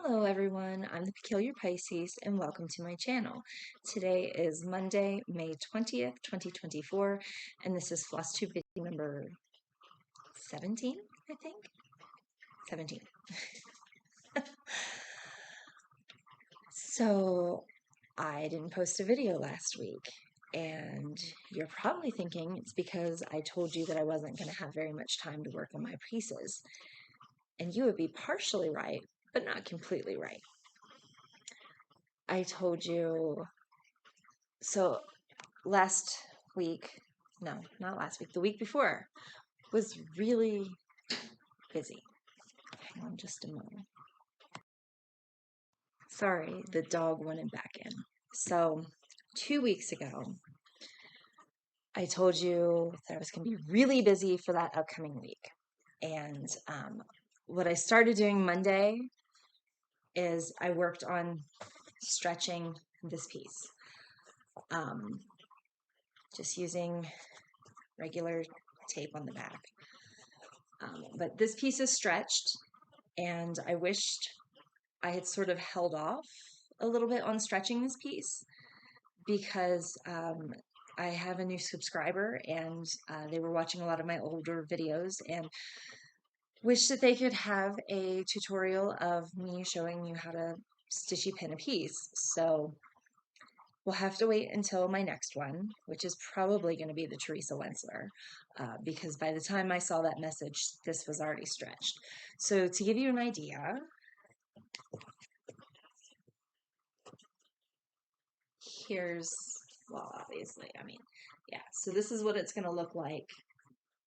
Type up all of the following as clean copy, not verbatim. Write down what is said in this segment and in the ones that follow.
Hello everyone, I'm the Peculiar Pisces and welcome to my channel. Today is Monday, May 20th, 2024, and this is Flosstube video number 17, I think? 17. So, I didn't post a video last week, and you're probably thinking it's because I told you that I wasn't going to have very much time to work on my pieces. And you would be partially right, but not completely right. I told you, so last week, no, not last week, the week before was really busy. Hang on just a moment. Sorry, the dog went back in. So 2 weeks ago, I told you that I was going to be really busy for that upcoming week. And what I started doing Monday is I worked on stretching this piece. Just using regular tape on the back. But this piece is stretched, and I wished I had sort of held off a little bit on stretching this piece because I have a new subscriber and they were watching a lot of my older videos and wish that they could have a tutorial of me showing you how to stitchy pin a piece. So we'll have to wait until my next one, which is probably going to be the Teresa Wentzler, because by the time I saw that message, this was already stretched. So to give you an idea, here's, well, obviously, yeah, so this is what it's going to look like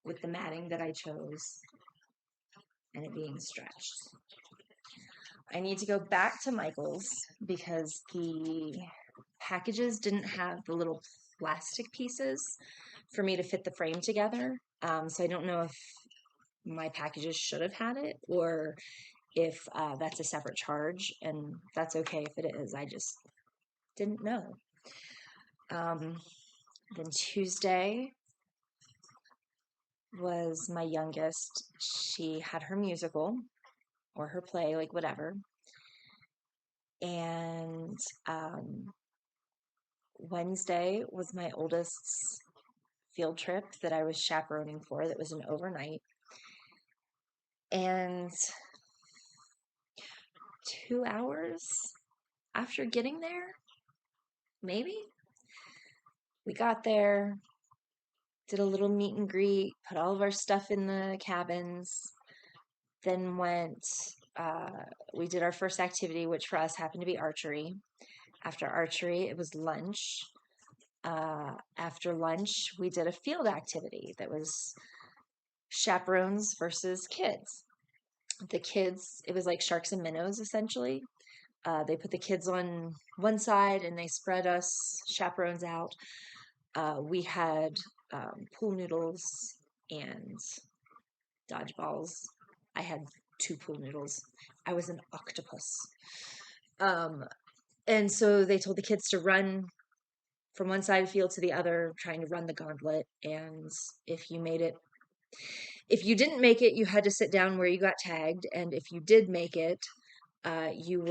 with the matting that I chose and it being stretched. I need to go back to Michael's because the packages didn't have the little plastic pieces for me to fit the frame together. So I don't know if my packages should have had it or if that's a separate charge, and that's okay if it is. I just didn't know. Then Tuesday was my youngest. She had her musical or her play, like whatever. And Wednesday was my oldest's field trip that I was chaperoning for. That was an overnight. And 2 hours after getting there, maybe, we got there, did a little meet and greet, put all of our stuff in the cabins, then we did our first activity, which for us happened to be archery. After archery, it was lunch. After lunch, we did a field activity that was chaperones versus kids. The kids, it was like sharks and minnows, essentially. They put the kids on one side and they spread us chaperones out. We had pool noodles and dodgeballs. I had 2 pool noodles. I was an octopus. And so they told the kids to run from one side of the field to the other, trying to run the gauntlet. And if you didn't make it, you had to sit down where you got tagged. And if you did make it, you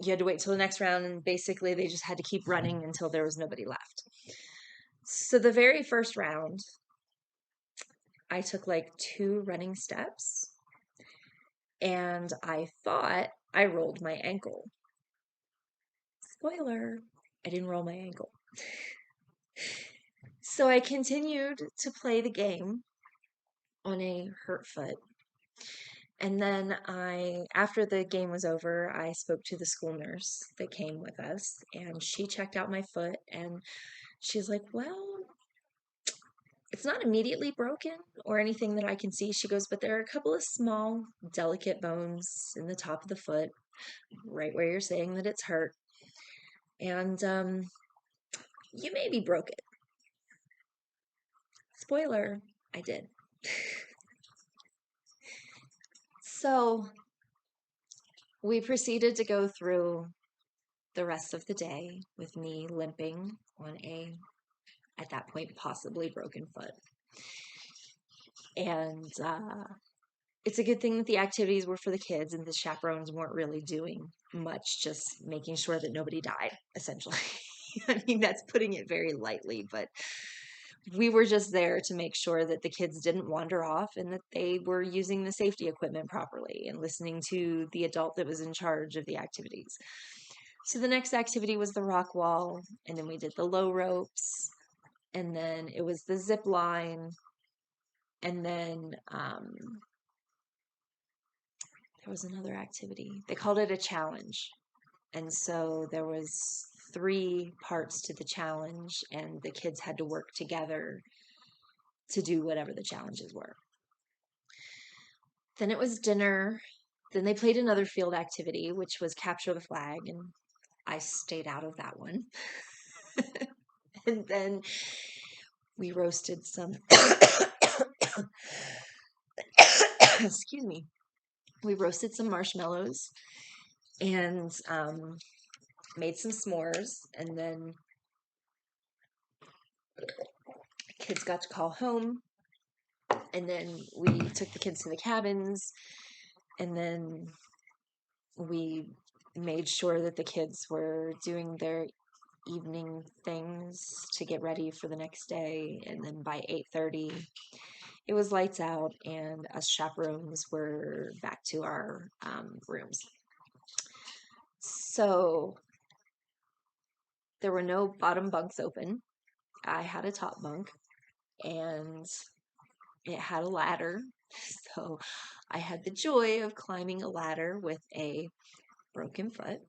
had to wait till the next round. And basically, they just had to keep running until there was nobody left. So the very first round, I took like 2 running steps, and I thought I rolled my ankle. Spoiler, I didn't roll my ankle. So I continued to play the game on a hurt foot. And then after the game was over, I spoke to the school nurse that came with us, and she checked out my foot, and she's like, well, it's not immediately broken or anything that I can see. She goes, but there are a couple of small, delicate bones in the top of the foot, right where you're saying that it's hurt. And you maybe broke it. Spoiler, I did. So we proceeded to go through the rest of the day with me limping on at that point, possibly broken foot. And it's a good thing that the activities were for the kids and the chaperones weren't really doing much, just making sure that nobody died, essentially. I mean, that's putting it very lightly, but we were just there to make sure that the kids didn't wander off and that they were using the safety equipment properly and listening to the adult that was in charge of the activities. So the next activity was the rock wall, and then we did the low ropes, and then it was the zip line, and then there was another activity. They called it a challenge. And so there was 3 parts to the challenge, and the kids had to work together to do whatever the challenges were. Then it was dinner. Then they played another field activity, which was capture the flag, and I stayed out of that one. And then we roasted some, excuse me, we roasted some marshmallows and made some s'mores, and then kids got to call home, and then we took the kids to the cabins, and then we made sure that the kids were doing their evening things to get ready for the next day, and then by 8:30 it was lights out and us chaperones were back to our rooms. So there were no bottom bunks open. I had a top bunk, and it had a ladder. So I had the joy of climbing a ladder with a broken foot.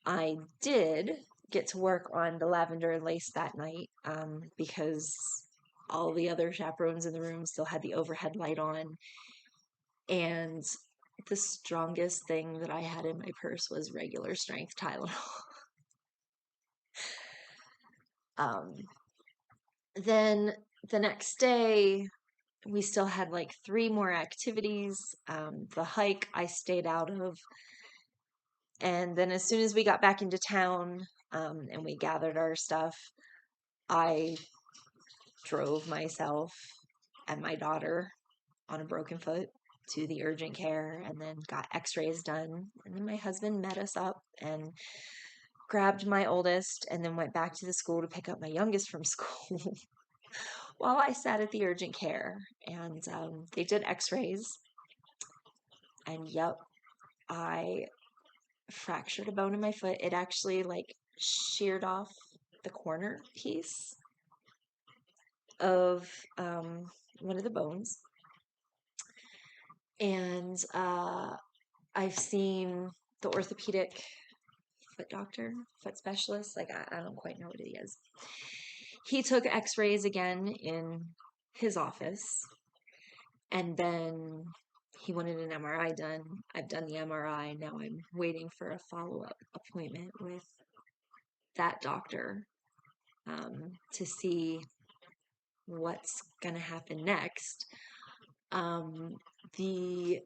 I did get to work on the lavender and lace that night because all the other chaperones in the room still had the overhead light on. And the strongest thing that I had in my purse was regular strength Tylenol. Then the next day, we still had like 3 more activities. The hike I stayed out of. And then as soon as we got back into town and we gathered our stuff, I drove myself and my daughter on a broken foot to the urgent care and then got x-rays done. And then my husband met us up and grabbed my oldest and then went back to the school to pick up my youngest from school while I sat at the urgent care. And they did x-rays. And yep, I fractured a bone in my foot. It actually like sheared off the corner piece of one of the bones. And I've seen the orthopedic foot doctor, foot specialist. Like, I don't quite know what he is. He took x-rays again in his office, and then he wanted an MRI done. I've done the MRI. Now I'm waiting for a follow-up appointment with that doctor to see what's going to happen next. The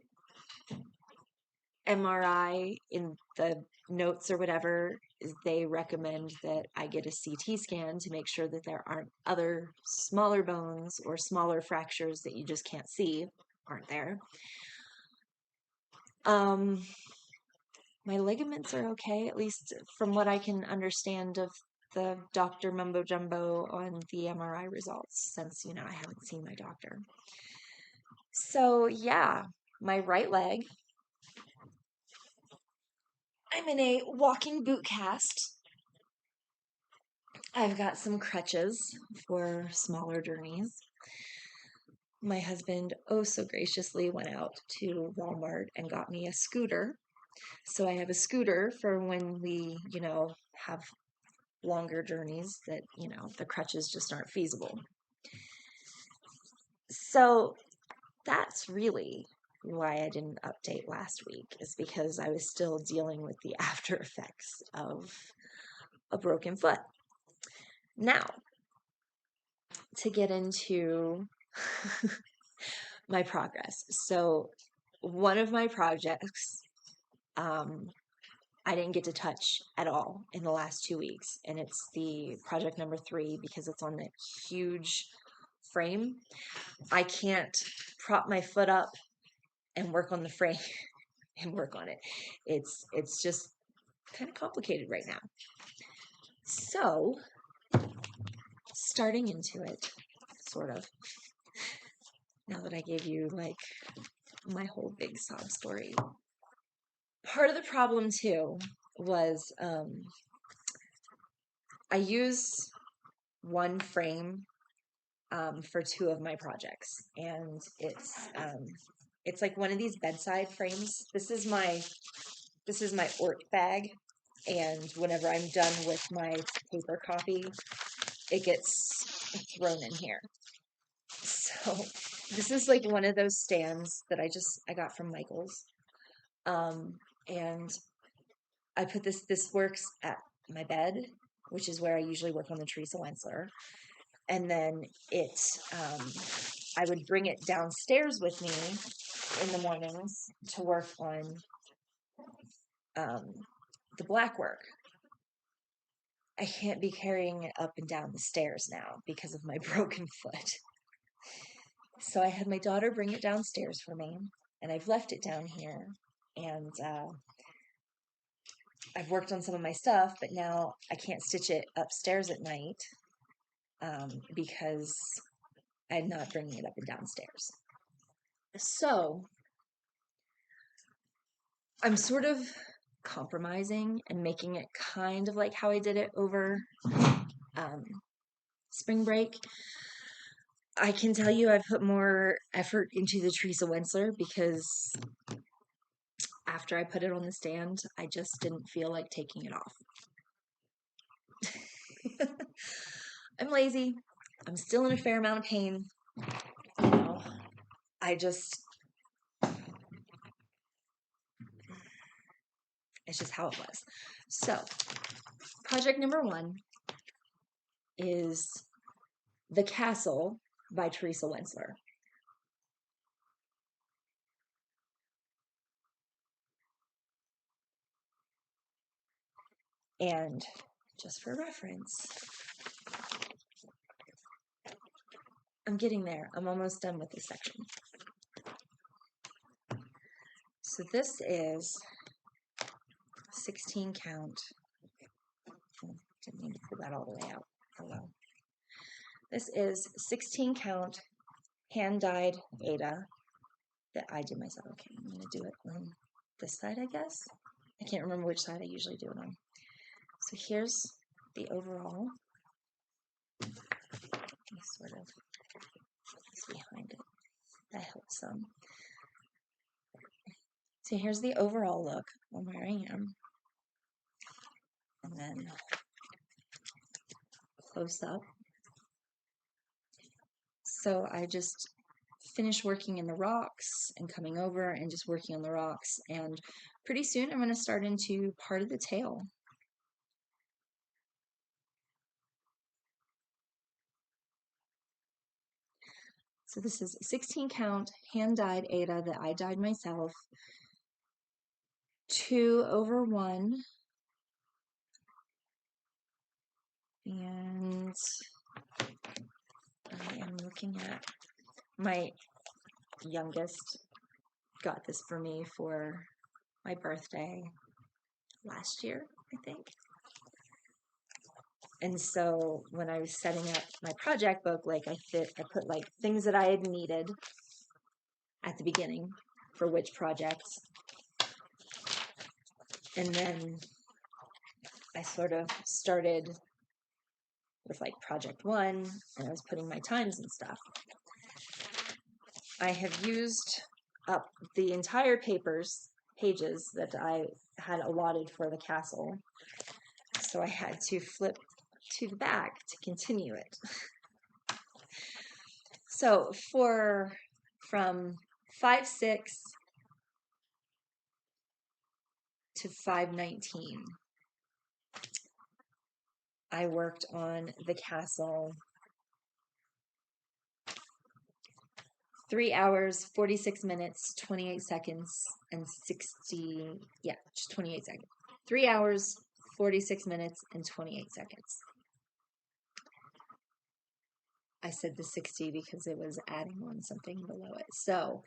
MRI in the notes or whatever, they recommend that I get a CT scan to make sure that there aren't other smaller bones or smaller fractures that you just can't see aren't there. My ligaments are okay, at least from what I can understand of the doctor mumbo jumbo on the MRI results, since, I haven't seen my doctor. So yeah, my right leg, I'm in a walking boot cast. I've got some crutches for smaller journeys. My husband oh so graciously went out to Walmart and got me a scooter. So I have a scooter for when we, have longer journeys that, the crutches just aren't feasible. So that's really why I didn't update last week, is because I was still dealing with the after effects of a broken foot. Now, to get into my progress. So one of my projects, I didn't get to touch at all in the last 2 weeks, and it's the project number 3 because it's on that huge frame. I can't prop my foot up and work on the frame and work on it. It's just kind of complicated right now. So, starting into it, sort of, now that I gave you like my whole big sob story. Part of the problem too was I use one frame for two of my projects, and it's like one of these bedside frames. This is my Orc bag, and whenever I'm done with my paper copy, it gets thrown in here. So this is like one of those stands that I got from Michael's. And I put this works at my bed, which is where I usually work on the Teresa Wentzler. And then I would bring it downstairs with me in the mornings to work on the Blackwork. I can't be carrying it up and down the stairs now because of my broken foot. So I had my daughter bring it downstairs for me, and I've left it down here. And I've worked on some of my stuff, but now I can't stitch it upstairs at night because I'm not bringing it up and downstairs. So I'm sort of compromising and making it kind of like how I did it over spring break. I can tell you I've put more effort into the Teresa Wentzler because after I put it on the stand, I just didn't feel like taking it off. I'm lazy. I'm still in a fair amount of pain. You know, it's just how it was. So, project number 1 is The Castle by Teresa Wentzler. And just for reference, I'm getting there. I'm almost done with this section. So this is 16 count. Didn't need to pull that all the way out. Oh well. This is 16 count hand-dyed Aida that I did myself. Okay, I'm going to do it on this side, I guess. I can't remember which side I usually do it on. So here's the overall. Sort of behind it. That helps some. So here's the overall look on where I am. And then close up. So I just finished working in the rocks and coming over and just working on the rocks. And pretty soon I'm going to start into part of the tail. So this is 16 count hand-dyed Aida that I dyed myself. 2/1. And I am looking at my youngest got this for me for my birthday last year, I think. And so when I was setting up my project book, like I put like things that I had needed at the beginning for which projects. And then I sort of started with like project 1, and I was putting my times and stuff. I have used up the entire pages that I had allotted for the castle. So I had to flip to the back to continue it. So from 5/6 to 5/19, I worked on the castle 3 hours, 46 minutes, 28 seconds, and 28 seconds. 3 hours, 46 minutes, and 28 seconds. I said the 60 because it was adding on something below it. So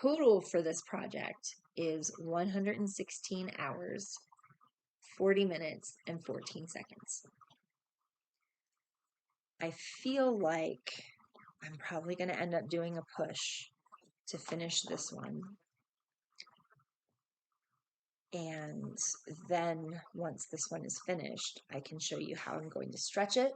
total for this project is 116 hours, 40 minutes, and 14 seconds. I feel like I'm probably going to end up doing a push to finish this one. And then once this one is finished, I can show you how I'm going to stretch it.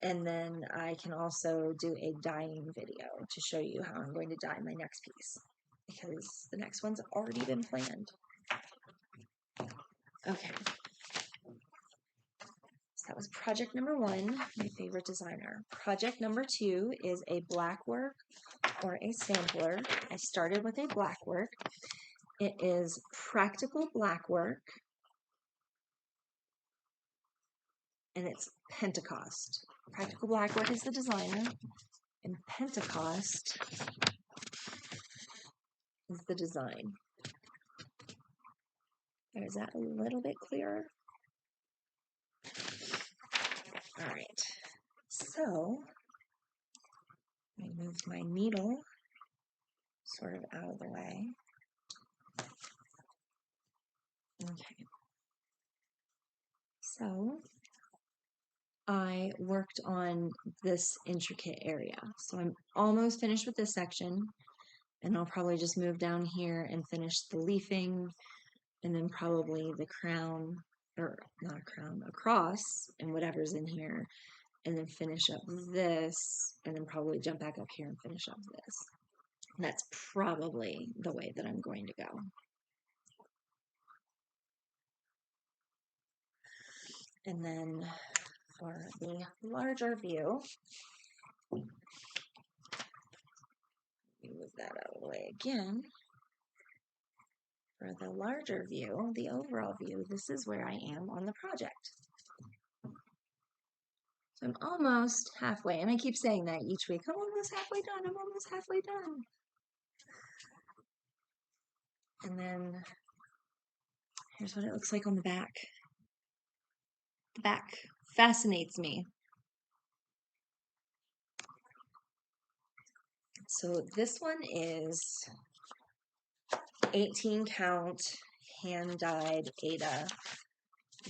And then I can also do a dyeing video to show you how I'm going to dye my next piece, because the next one's already been planned. Okay. So that was project number 1, my favorite designer. Project number 2 is a Blackwork or a sampler. I started with a Blackwork. It is Practical Blackwork, and it's Pentecost. Practical Blackwork is the designer, and Pentecost is the design. Is that a little bit clearer? All right, so I moved my needle sort of out of the way. Okay, so I worked on this intricate area. So I'm almost finished with this section, and I'll probably just move down here and finish the leafing, and then probably the crown, or not a crown, a cross, and whatever's in here, and then finish up this, and then probably jump back up here and finish up this. And that's probably the way that I'm going to go. And then for the larger view, move that out of the way again. For the larger view, the overall view, this is where I am on the project. So I'm almost halfway, and I keep saying that each week. I'm almost halfway done, I'm almost halfway done. And then here's what it looks like on the back. The back fascinates me. So this one is 18 count hand dyed Aida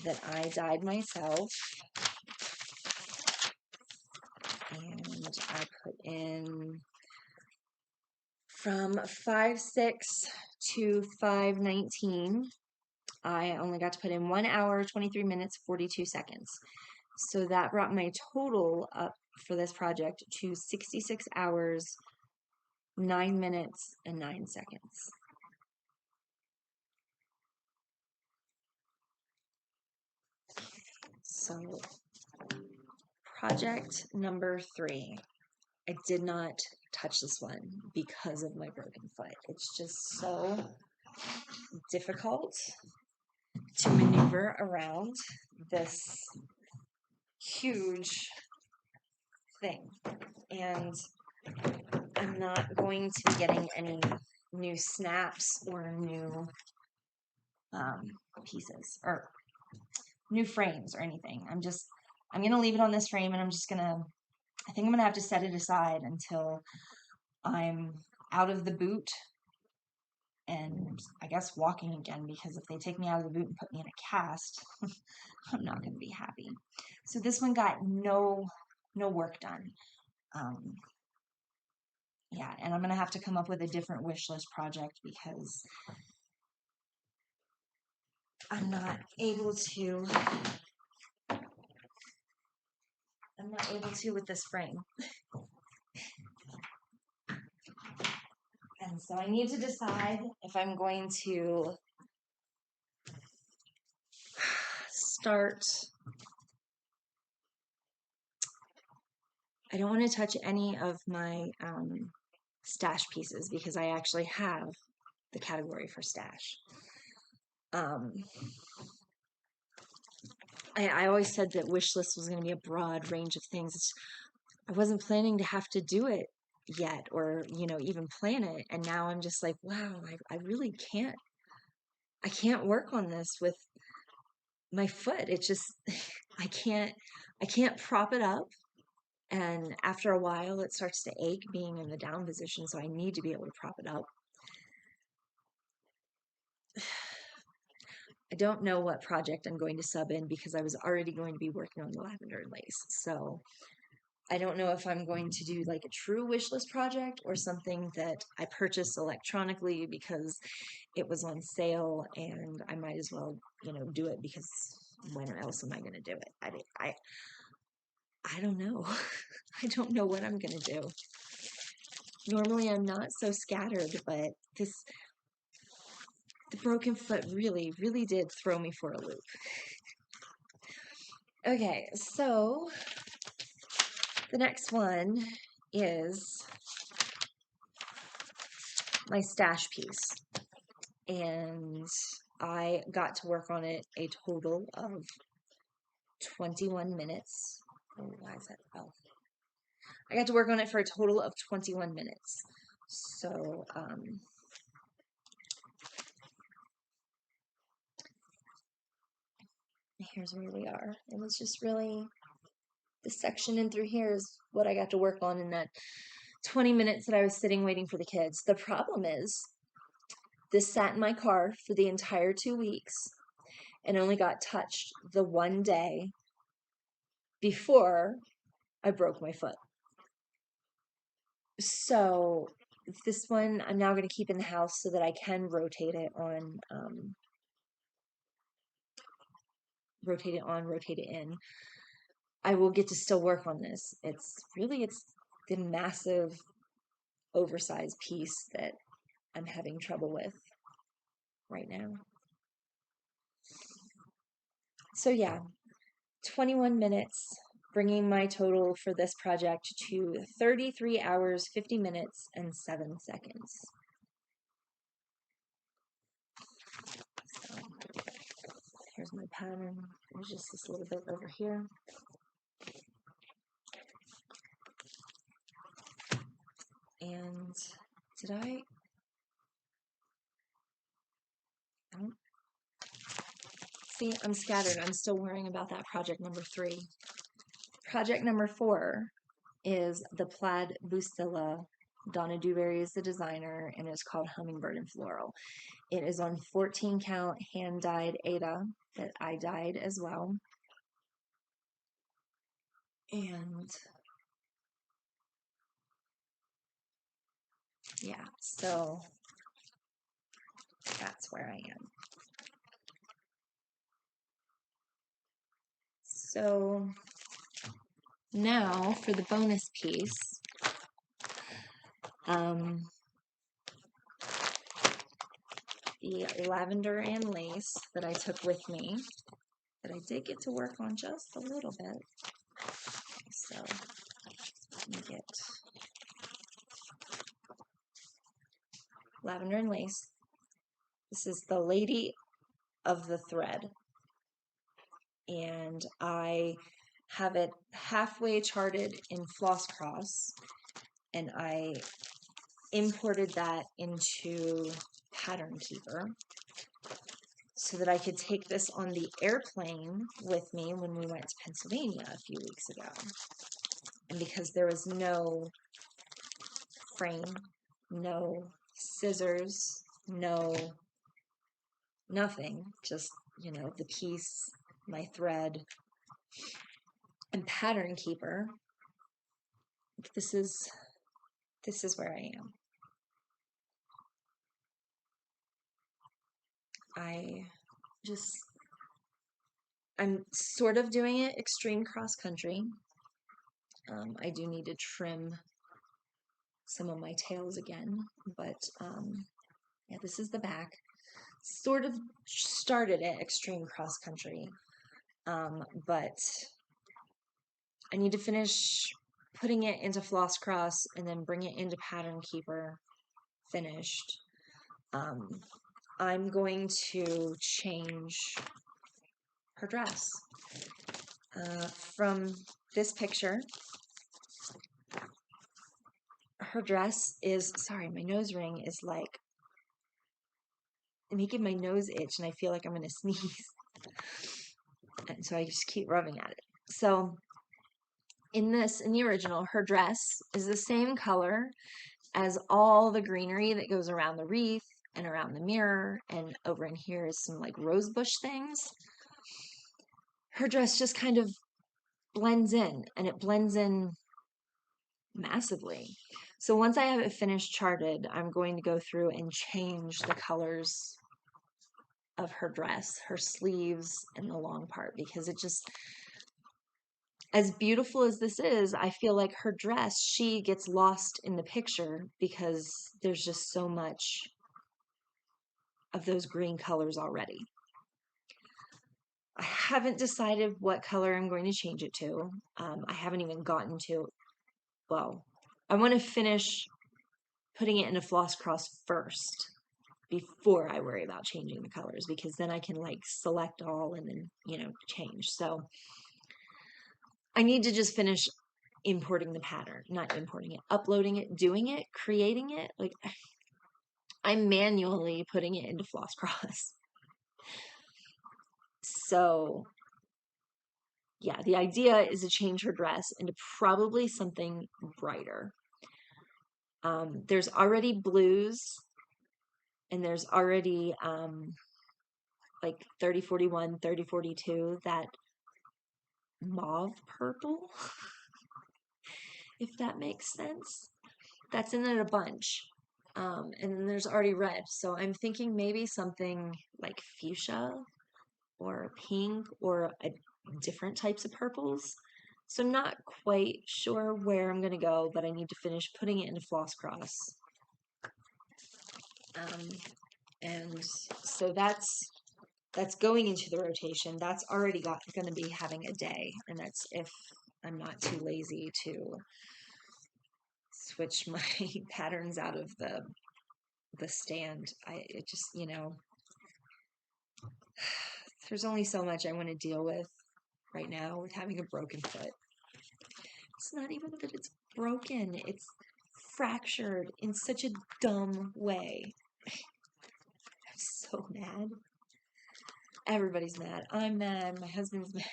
that I dyed myself. And I put in from 5/6 to 5/19. I only got to put in 1 hour, 23 minutes, 42 seconds. So that brought my total up for this project to 66 hours, 9 minutes, and 9 seconds. So project number 3. I did not touch this one because of my broken foot. It's just so difficult to maneuver around this huge thing. And I'm not going to be getting any new snaps or new pieces or new frames or anything. I'm going to leave it on this frame, and I think I'm going to have to set it aside until I'm out of the boot and I guess walking again, because if they take me out of the boot and put me in a cast, I'm not going to be happy. So this one got no work done. Yeah, and I'm going to have to come up with a different wish list project because I'm not able to with this frame. And so I need to decide if I'm going to start. I don't want to touch any of my stash pieces because I actually have the category for stash. I always said that wish list was going to be a broad range of things. I wasn't planning to have to do it yet, or even plan it, and now I'm just like, wow, I really can't. I can't work on this with my foot. It just I can't prop it up And after a while, it starts to ache being in the down position, so I need to be able to prop it up. I don't know what project I'm going to sub in because I was already going to be working on the lavender and lace. So I don't know if I'm going to do like a true wish list project or something that I purchased electronically because it was on sale and I might as well, do it because when else am I going to do it? I don't know. I don't know what I'm going to do. Normally I'm not so scattered, but the broken foot really, really did throw me for a loop. Okay, so the next one is my stash piece. And I got to work on it a total of 21 minutes. Oh, why is that? Oh. I got to work on it for a total of 21 minutes. So, here's where we are. It was just really, this section in through here is what I got to work on in that 20 minutes that I was sitting waiting for the kids. The problem is, this sat in my car for the entire 2 weeks and only got touched the one day before I broke my foot. So this one I'm now going to keep in the house so that I can rotate it on, rotate it in. I will get to still work on this. It's the massive oversized piece that I'm having trouble with right now. So yeah, 21 minutes, bringing my total for this project to 33 hours, 50 minutes, and 7 seconds. So here's my pattern. There's just this little bit over here. And did I don't see, I'm scattered. I'm still worrying about that project number 3. Project number 4 is the Plaid Bucilla. Donna Dewberry is the designer, and it's called Hummingbird and Floral. It is on 14 count hand dyed Aida that I dyed as well. And yeah, so that's where I am. So now for the bonus piece, the lavender and lace that I took with me, that I did get to work on just a little bit. So let me get lavender and lace. This is the Lady of the Thread, and I have it halfway charted in Floss Cross, and I imported that into Pattern Keeper so that I could take this on the airplane with me when we went to Pennsylvania a few weeks ago. And because there was no frame, no scissors, nothing, just, the piece, my thread, and Pattern Keeper, this is where I am. I'm sort of doing it extreme cross country. I do need to trim some of my tails again, but yeah, this is the back. Sort of started at extreme cross country, but I need to finish putting it into Floss Cross and then bring it into Pattern Keeper finished. I'm going to change her dress. From this picture, her dress is, sorry, my nose ring is like making my nose itch and I feel like I'm going to sneeze. And so I just keep rubbing at it. So in the original, her dress is the same color as all the greenery that goes around the wreath and around the mirror, and over in here is some like rose bush things. Her dress just kind of blends in, and it blends in massively. So once I have it finished charted, I'm going to go through and change the colors of her dress, her sleeves, and the long part, because it just, as beautiful as this is, I feel like her dress, she gets lost in the picture because there's just so much of those green colors already. I haven't decided what color I'm going to change it to. I haven't even gotten to, well, I want to finish putting it in a floss cross first before I worry about changing the colors, because then I can like select all and then, change. So I need to just finish importing the pattern, not importing it, uploading it, doing it, creating it. Like I'm manually putting it into floss cross. So yeah, the idea is to change her dress into probably something brighter. There's already blues, and there's already like 3041, 3042, that mauve purple, if that makes sense. That's in it a bunch. And then there's already red. So I'm thinking maybe something like fuchsia or pink or different types of purples. So I'm not quite sure where I'm going to go, but I need to finish putting it into floss cross. And so that's going into the rotation. That's already going to be having a day, and that's if I'm not too lazy to switch my patterns out of the stand. It just, there's only so much I want to deal with right now with having a broken foot. It's not even that it's broken, it's fractured in such a dumb way. I'm so mad. Everybody's mad. I'm mad. My husband's mad.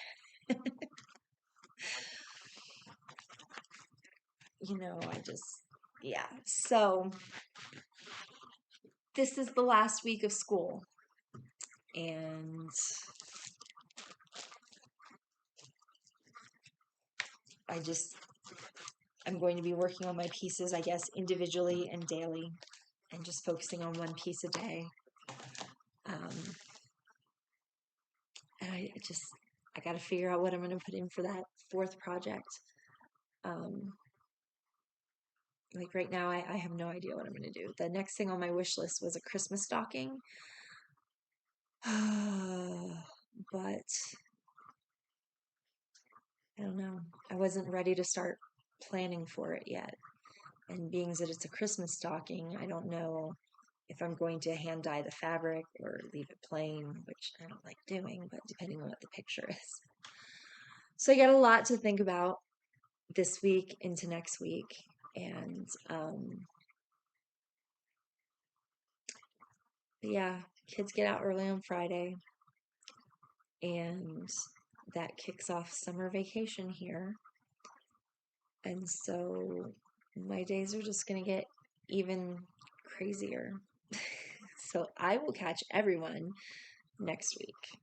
Yeah. So this is the last week of school, and I'm going to be working on my pieces, I guess, individually and daily, and just focusing on one piece a day. And I got to figure out what I'm going to put in for that fourth project. Like right now, I have no idea what I'm going to do. The next thing on my wish list was a Christmas stocking. But I don't know. I wasn't ready to start planning for it yet. And being that it's a Christmas stocking, I don't know if I'm going to hand dye the fabric or leave it plain, which I don't like doing, but depending on what the picture is. So I got a lot to think about this week into next week. And yeah, kids get out early on Friday, and that kicks off summer vacation here. And so my days are just going to get even crazier. So I will catch everyone next week.